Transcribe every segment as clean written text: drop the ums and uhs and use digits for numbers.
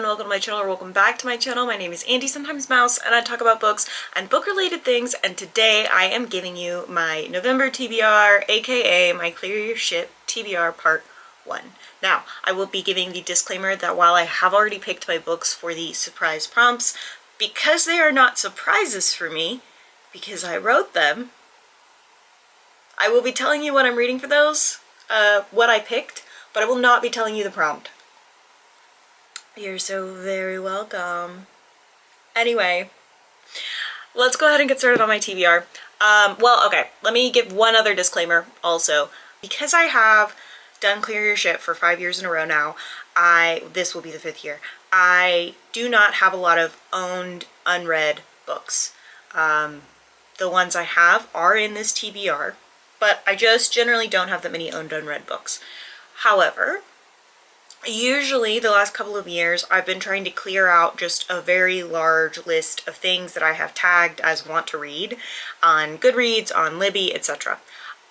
welcome to my channel, or welcome back to my channel. My name is Andy, sometimes Mouse, and I talk about books and book-related things, and today I am giving you my November TBR, aka my Clear Your Shit TBR Part 1. Now, I will be giving the disclaimer that while I have already picked my books for the surprise prompts, because they are not surprises for me, because I wrote them, I will be telling you what I'm reading for those, what I picked, but I will not be telling you the prompt. You're so very welcome. Anyway, let's go ahead and get started on my TBR. Okay, let me give one other disclaimer also. Because I have done Clear Your Shit for 5 years in a row now, this will be the 5th year, I do not have a lot of owned, unread books. The ones I have are in this TBR, but I just generally don't have that many owned, unread books. However, usually the last couple of years I've been trying to clear out just a very large list of things that I have tagged as want to read on Goodreads, on Libby, etc.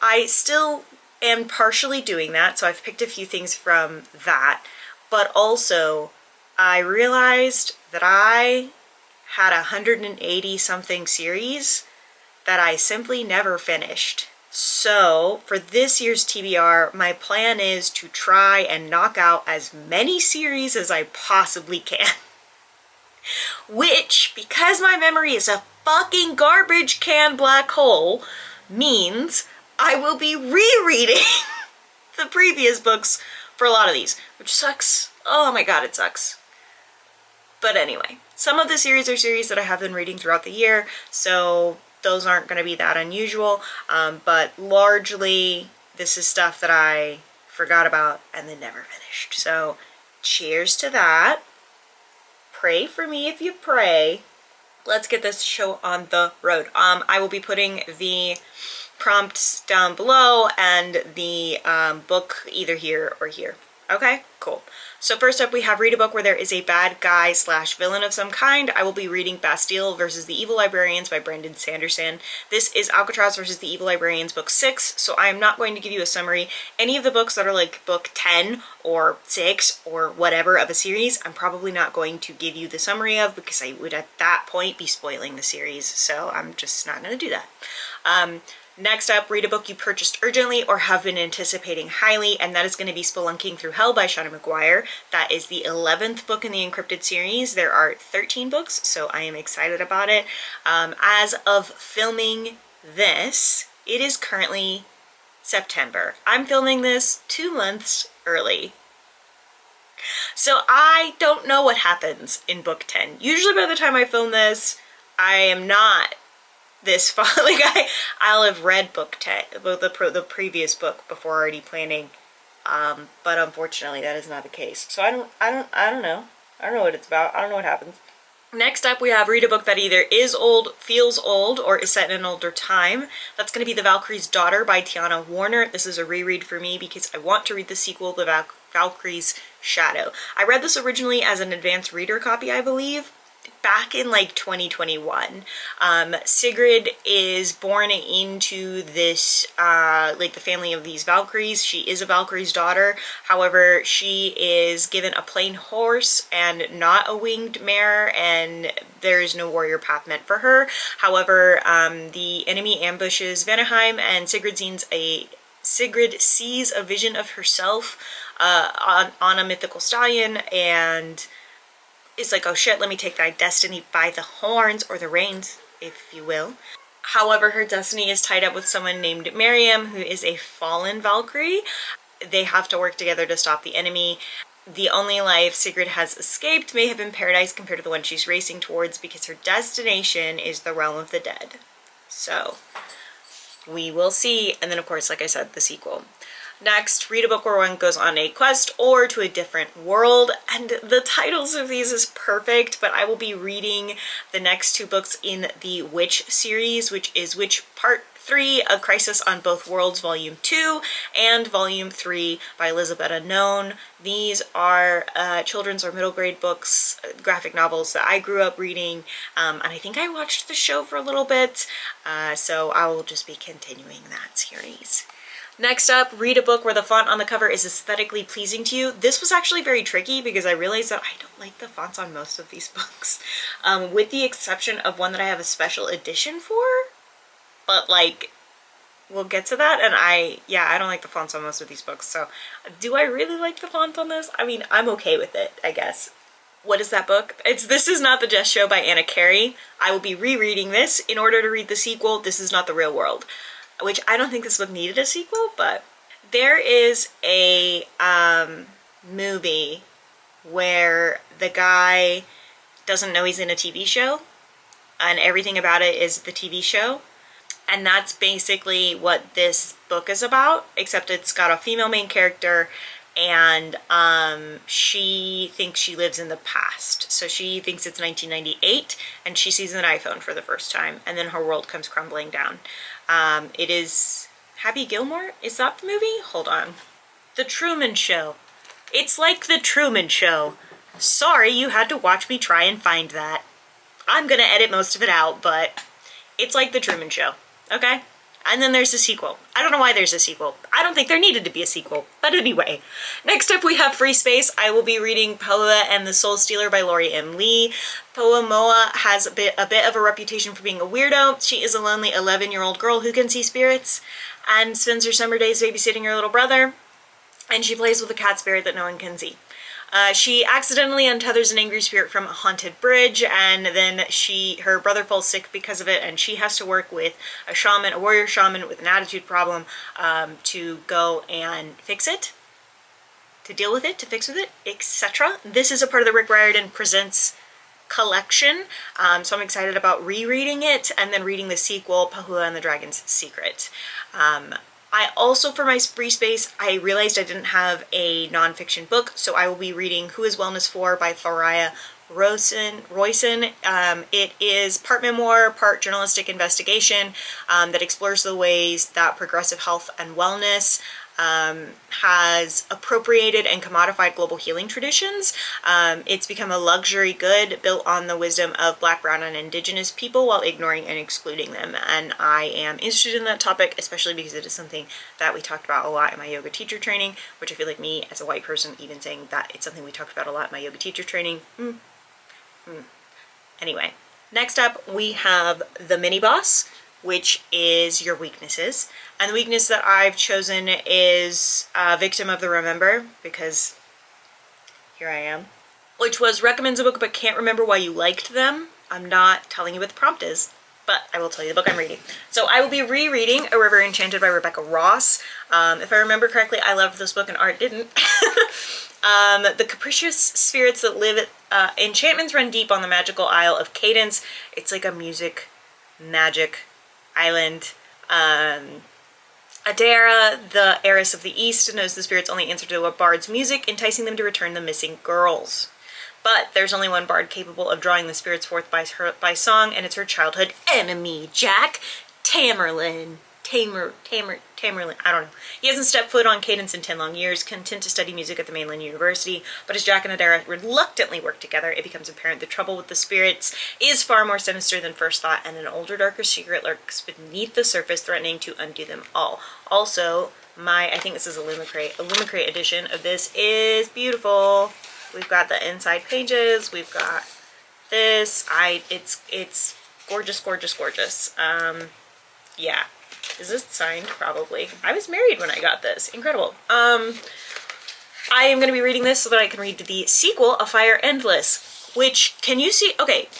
I still am partially doing that, so I've picked a few things from that, but also I realized that I had 180 something series that I simply never finished. So for this year's TBR, my plan is to try and knock out as many series as I possibly can. Which, because my memory is a fucking garbage can black hole, means I will be rereading the previous books for a lot of these, which sucks. Oh my god, it sucks. But anyway, some of the series are series that I have been reading throughout the year, so those aren't going to be that unusual, but largely this is stuff that I forgot about and then never finished. So cheers to that. Pray for me if you pray. Let's get this show on the road. I will be putting the prompts down below and the book either here or here. Okay, cool. So first up we have read a book where there is a bad guy / villain of some kind. I will be reading Bastille versus the Evil Librarians by Brandon Sanderson. This is Alcatraz versus the Evil Librarians book 6, so I am not going to give you a summary. Any of the books that are like book 10 or 6 or whatever of a series, I'm probably not going to give you the summary of, because I would at that point be spoiling the series, so I'm just not going to do that. Next up, read a book you purchased urgently or have been anticipating highly, and that is going to be Spelunking Through Hell by Shauna McGuire. That is the 11th book in the Encrypted series. There are 13 books, so I am excited about it. As of filming this, it is currently September. I'm filming this 2 months early. So I don't know what happens in book 10. Usually by the time I film this, I am not this far. Like I'll have read book 10, the previous book before already planning, but unfortunately that is not the case. So I don't know. I don't know what it's about. I don't know what happens. Next up we have read a book that either is old, feels old, or is set in an older time. That's going to be The Valkyrie's Daughter by Tiana Warner. This is a reread for me because I want to read the sequel, The Valkyrie's Shadow. I read this originally as an advanced reader copy, I believe, back in like 2021. Sigrid is born into this, like the family of these Valkyries. She is a Valkyrie's daughter. However, she is given a plain horse and not a winged mare, and there is no warrior path meant for her. However, the enemy ambushes Vanaheim, and Sigrid sees a vision of herself on a mythical stallion, and is like, oh shit, let me take thy destiny by the horns, or the reins, if you will. However, her destiny is tied up with someone named Miriam, who is a fallen Valkyrie. They have to work together to stop the enemy. The only life Sigrid has escaped may have been paradise compared to the one she's racing towards, because her destination is the realm of the dead. So we will see. And then of course, like I said, the sequel. Next, read a book where one goes on a quest or to a different world, and the titles of these is perfect, but I will be reading the next 2 books in the Witch series, which is Witch Part 3, A Crisis on Both Worlds, Volume 2, and Volume 3 by Elizabeth Unknown. These are children's or middle grade books, graphic novels that I grew up reading, and I think I watched the show for a little bit, so I will just be continuing that series. Next up, read a book where the font on the cover is aesthetically pleasing to you. This was actually very tricky because I realized that I don't like the fonts on most of these books, with the exception of one that I have a special edition for, but like, we'll get to that. And I don't like the fonts on most of these books. So do I really like the font on this? I mean, I'm okay with it, I guess. What is that book? This Is Not the Just Show by Anna Carey. I will be rereading this in order to read the sequel, This Is Not the Real World, which I don't think this book needed a sequel, but there is a movie where the guy doesn't know he's in a TV show and everything about it is the TV show. And that's basically what this book is about, except it's got a female main character and she thinks she lives in the past. So she thinks it's 1998 and she sees an iPhone for the first time and then her world comes crumbling down. It is Happy Gilmore? Is that the movie? Hold on. The Truman Show. It's like The Truman Show. Sorry you had to watch me try and find that. I'm gonna edit most of it out, but it's like The Truman Show, okay? And then there's a sequel. I don't know why there's a sequel. I don't think there needed to be a sequel, but anyway. Next up we have Free Space. I will be reading Poa and the Soul Stealer by Lori M. Lee. Poa Moa has a bit of a reputation for being a weirdo. She is a lonely 11-year-old girl who can see spirits and spends her summer days babysitting her little brother, and she plays with a cat spirit that no one can see. She accidentally untethers an angry spirit from a haunted bridge, and then her brother falls sick because of it, and she has to work with a warrior shaman with an attitude problem, to go and fix it, to deal with it, to fix with it, etc. This is a part of the Rick Riordan Presents collection, so I'm excited about rereading it and then reading the sequel, Pahua and the Dragon's Secret. I also, for my Free Space, I realized I didn't have a nonfiction book, so I will be reading Who is Wellness For by Thoraya Royson. It is part memoir, part journalistic investigation that explores the ways that progressive health and wellness has appropriated and commodified global healing traditions. It's become a luxury good built on the wisdom of Black, Brown, and Indigenous people while ignoring and excluding them. And I am interested in that topic, especially because it is something that we talked about a lot in my yoga teacher training, which I feel like me as a white person even saying that it's something we talked about a lot in my yoga teacher training. Anyway, next up we have the miniboss, which is your weaknesses. And the weakness that I've chosen is Victim of the Remember, because here I am. Which was recommends a book but can't remember why you liked them. I'm not telling you what the prompt is, but I will tell you the book I'm reading. So I will be rereading A River Enchanted by Rebecca Ross. If I remember correctly, I loved this book and Art didn't. The capricious spirits that live enchantments run deep on the magical isle of Cadence. It's like a magic island. Adara, the heiress of the East, knows the spirits only answer to a bard's music, enticing them to return the missing girls. But there's only one bard capable of drawing the spirits forth by song, and it's her childhood enemy, Jack Tamerlane. Tamerlane, I don't know. He hasn't stepped foot on Cadence in 10 long years, content to study music at the mainland university, but as Jack and Adara reluctantly work together, it becomes apparent the trouble with the spirits is far more sinister than first thought, and an older, darker secret lurks beneath the surface, threatening to undo them all. Also, I think this is a Lumicrate edition of this is beautiful. We've got the inside pages, we've got this, it's gorgeous, gorgeous, gorgeous. Yeah. Is this signed? Probably. I was married when I got this. Incredible. I am going to be reading this so that I can read the sequel, A Fire Endless, which, can you see? Okay,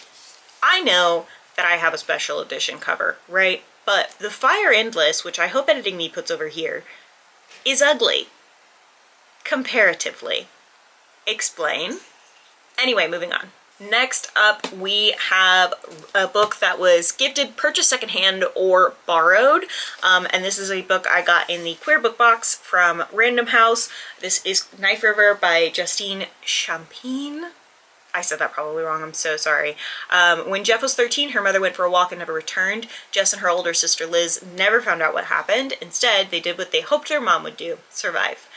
I know that I have a special edition cover, right? But the Fire Endless, which I hope Editing Me puts over here, is ugly. Comparatively. Explain. Anyway, moving on. Next up, we have a book that was gifted, purchased secondhand, or borrowed. And this is a book I got in the Queer Book Box from Random House. This is Knife River by Justine Champagne. I said that probably wrong, I'm so sorry. When Jeff was 13, her mother went for a walk and never returned. Jess and her older sister Liz never found out what happened. Instead, they did what they hoped their mom would do, survive.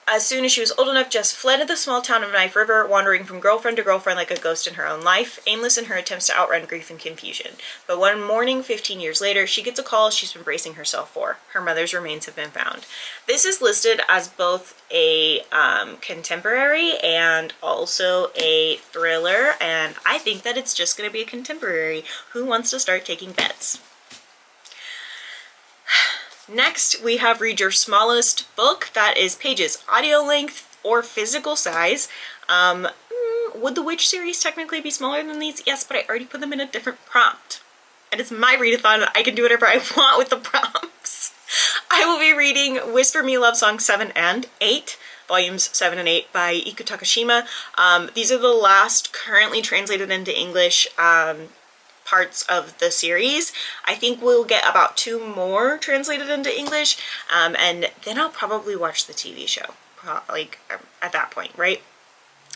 As soon as she was old enough, Jess fled to the small town of Knife River, wandering from girlfriend to girlfriend like a ghost in her own life, aimless in her attempts to outrun grief and confusion. But one morning, 15 years later, she gets a call she's been bracing herself for. Her mother's remains have been found. This is listed as both a contemporary and also a thriller, and I think that it's just going to be a contemporary. Who wants to start taking bets? Next, we have Read Your Smallest Book. That is pages audio length or physical size. Would the Witch series technically be smaller than these? Yes, but I already put them in a different prompt. And it's my readathon, and I can do whatever I want with the prompts. I will be reading Whisper Me Love Song 7 and 8, volumes 7 and 8 by Iku Takashima. These are the last currently translated into English parts of the series. I think we'll get about 2 more translated into English, and then I'll probably watch the TV show, like at that point, right?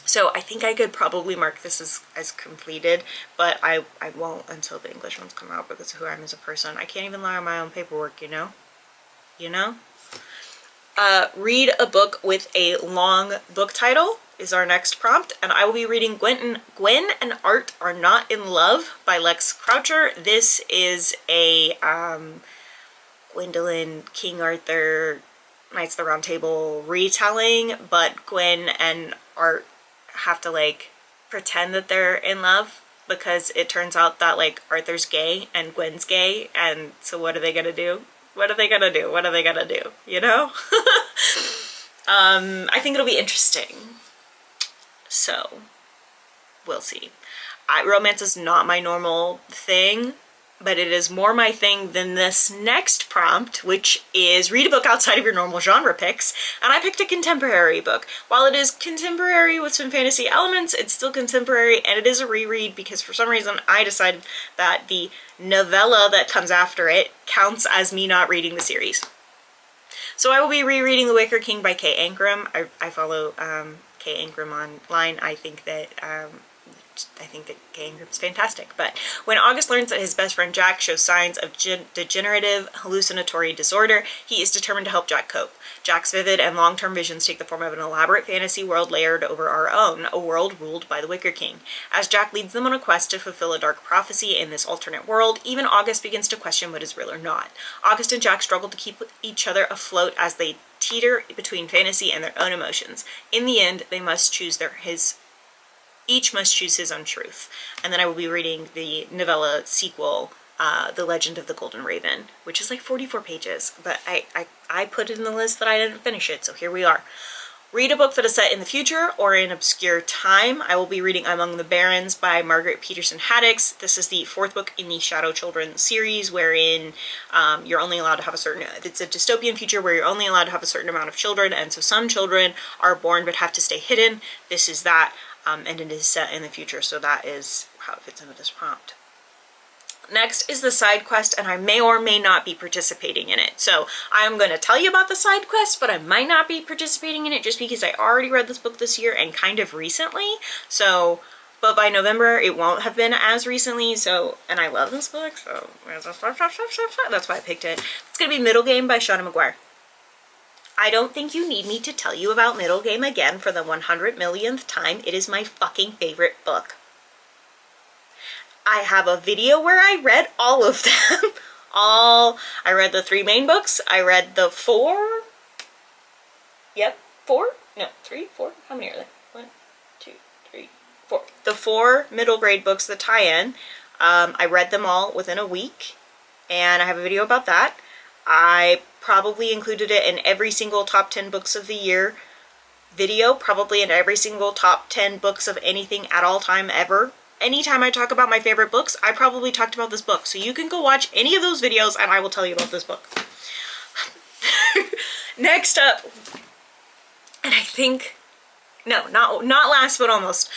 So I think I could probably mark this as completed, but I won't until the English ones come out because of who I am as a person. I can't even lie on my own paperwork, you know? You know? Read a book with a long book title is our next prompt, and I will be reading Gwen and Art Are Not in Love by Lex Croucher. This is a Gwendolyn, King Arthur, Knights of the Round Table retelling, but Gwen and Art have to like pretend that they're in love because it turns out that like Arthur's gay and Gwen's gay, and so what are they gonna do? What are they gonna do? What are they gonna do? You know? I think it'll be interesting. So, we'll see. Romance is not my normal thing, but it is more my thing than this next prompt, which is read a book outside of your normal genre picks. And I picked a contemporary book. While it is contemporary with some fantasy elements, it's still contemporary, and it is a reread because for some reason I decided that the novella that comes after it counts as me not reading the series. So I will be rereading The Wicker King by Kay Ankrum. I follow Kay Ankrum online. I think that Kay Ankrum's fantastic. But when August learns that his best friend Jack shows signs of degenerative hallucinatory disorder, he is determined to help Jack cope. Jack's vivid and long-term visions take the form of an elaborate fantasy world layered over our own, a world ruled by the Wicker King. As Jack leads them on a quest to fulfill a dark prophecy in this alternate world, even August begins to question what is real or not. August and Jack struggle to keep each other afloat as they teeter between fantasy and their own emotions. In the end, they must choose each must choose his own truth. And then I will be reading the novella sequel, The Legend of the Golden Raven, which is like 44 pages, but I put it in the list that I didn't finish it, so here we are. Read a book that is set in the future or in obscure time. I will be reading Among the Barrens by Margaret Peterson Haddix. This is the 4th book in the Shadow Children series, wherein you're only allowed to have it's a dystopian future where you're only allowed to have a certain amount of children, and so some children are born but have to stay hidden. This is that, and it is set in the future, so that is how it fits into this prompt. Next is the side quest, and I may or may not be participating in it. So I'm going to tell you about the side quest, but I might not be participating in it just because I already read this book this year and kind of recently. So, but by November it won't have been as recently, so, and I love this book, so that's why I picked it. It's going to be Middle Game by Shauna McGuire. I don't think you need me to tell you about Middle Game again for the 100 millionth time. It is my fucking favorite book. I have a video where I read all of them. I read the 3 main books. I read the 4. Yep, 4? No, 3, 4? How many are there? 1, 2, 3, 4. The 4 middle grade books that tie in. I read them all within a week, and I have a video about that. I probably included it in every single top 10 books of the year video, probably in every single top 10 books of anything at all time ever. Anytime I talk about my favorite books, I probably talked about this book. So you can go watch any of those videos and I will tell you about this book. Next up, and I think, no, not last but almost,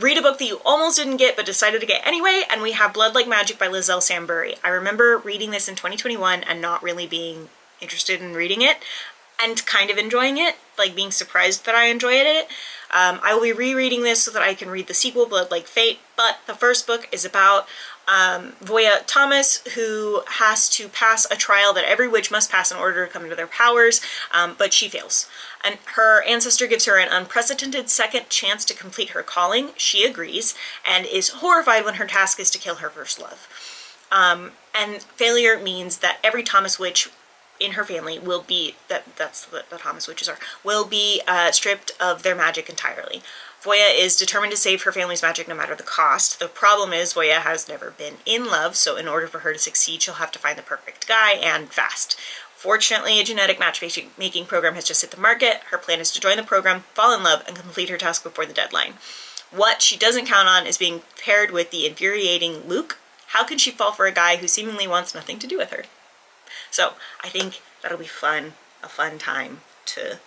read a book that you almost didn't get but decided to get anyway, and we have Blood Like Magic by Lizelle Sambury. I remember reading this in 2021 and not really being interested in reading it. and kind of enjoying it, like being surprised that I enjoyed it. I will be rereading this so that I can read the sequel, Blood Like Fate, but the first book is about Voya Thomas, who has to pass a trial that every witch must pass in order to come into their powers, but she fails. And her ancestor gives her an unprecedented second chance to complete her calling. She agrees, and is horrified when her task is to kill her first love. And failure means that every Thomas witch in her family will be, that's what the Thomas witches are, will be stripped of their magic entirely. Voya is determined to save her family's magic no matter the cost. The problem is Voya has never been in love, so in order for her to succeed, she'll have to find the perfect guy, and fast. Fortunately, a genetic matchmaking program has just hit the market. Her plan is to join the program, fall in love, and complete her task before the deadline. What she doesn't count on is being paired with the infuriating Luke. How can she fall for a guy who seemingly wants nothing to do with her? So I think that'll be fun, a fun time to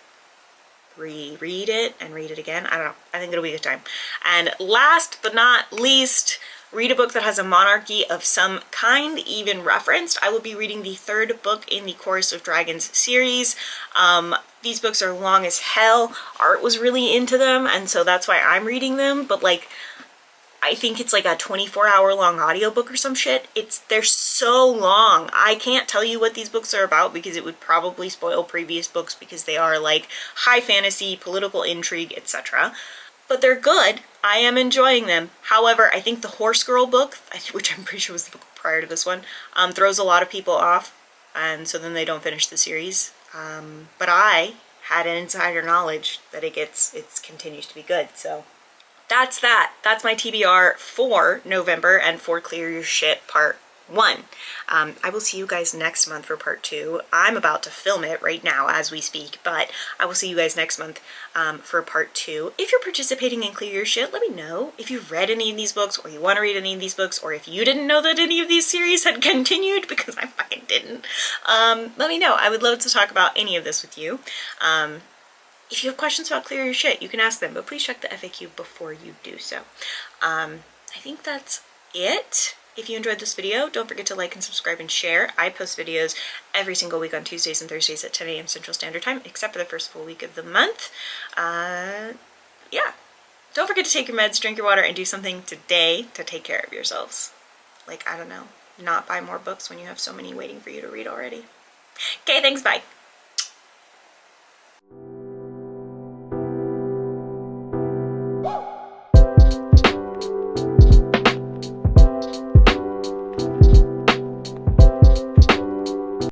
reread it and read it again. I don't know. I think it'll be a good time. And last but not least, read a book that has a monarchy of some kind, even referenced. I will be reading the third book in the Chorus of Dragons series. These books are long as hell. Art was really into them, and so that's why I'm reading them, but like, I think it's like a 24-hour long audiobook or some shit. They're so long. I can't tell you what these books are about because it would probably spoil previous books because they are like high fantasy, political intrigue, etc. But they're good. I am enjoying them. However, I think the Horse Girl book, which I'm pretty sure was the book prior to this one, throws a lot of people off, and so then they don't finish the series. But I had an insider knowledge that it continues to be good, so that's that. That's my TBR for November and for Clear Your Shit Part 1. I will see you guys next month for Part 2. I'm about to film it right now as we speak, but I will see you guys next month for Part 2. If you're participating in Clear Your Shit, let me know if you've read any of these books, or you want to read any of these books, or if you didn't know that any of these series had continued, because I fucking didn't. Let me know. I would love to talk about any of this with you. If you have questions about Clear Your Shit, you can ask them, but please check the FAQ before you do so. I think that's it. If you enjoyed this video, don't forget to like and subscribe and share. I post videos every single week on Tuesdays and Thursdays at 10 a.m. Central Standard Time, except for the first full week of the month. Yeah. Don't forget to take your meds, drink your water, and do something today to take care of yourselves. Like, I don't know, not buy more books when you have so many waiting for you to read already. Okay, thanks, bye.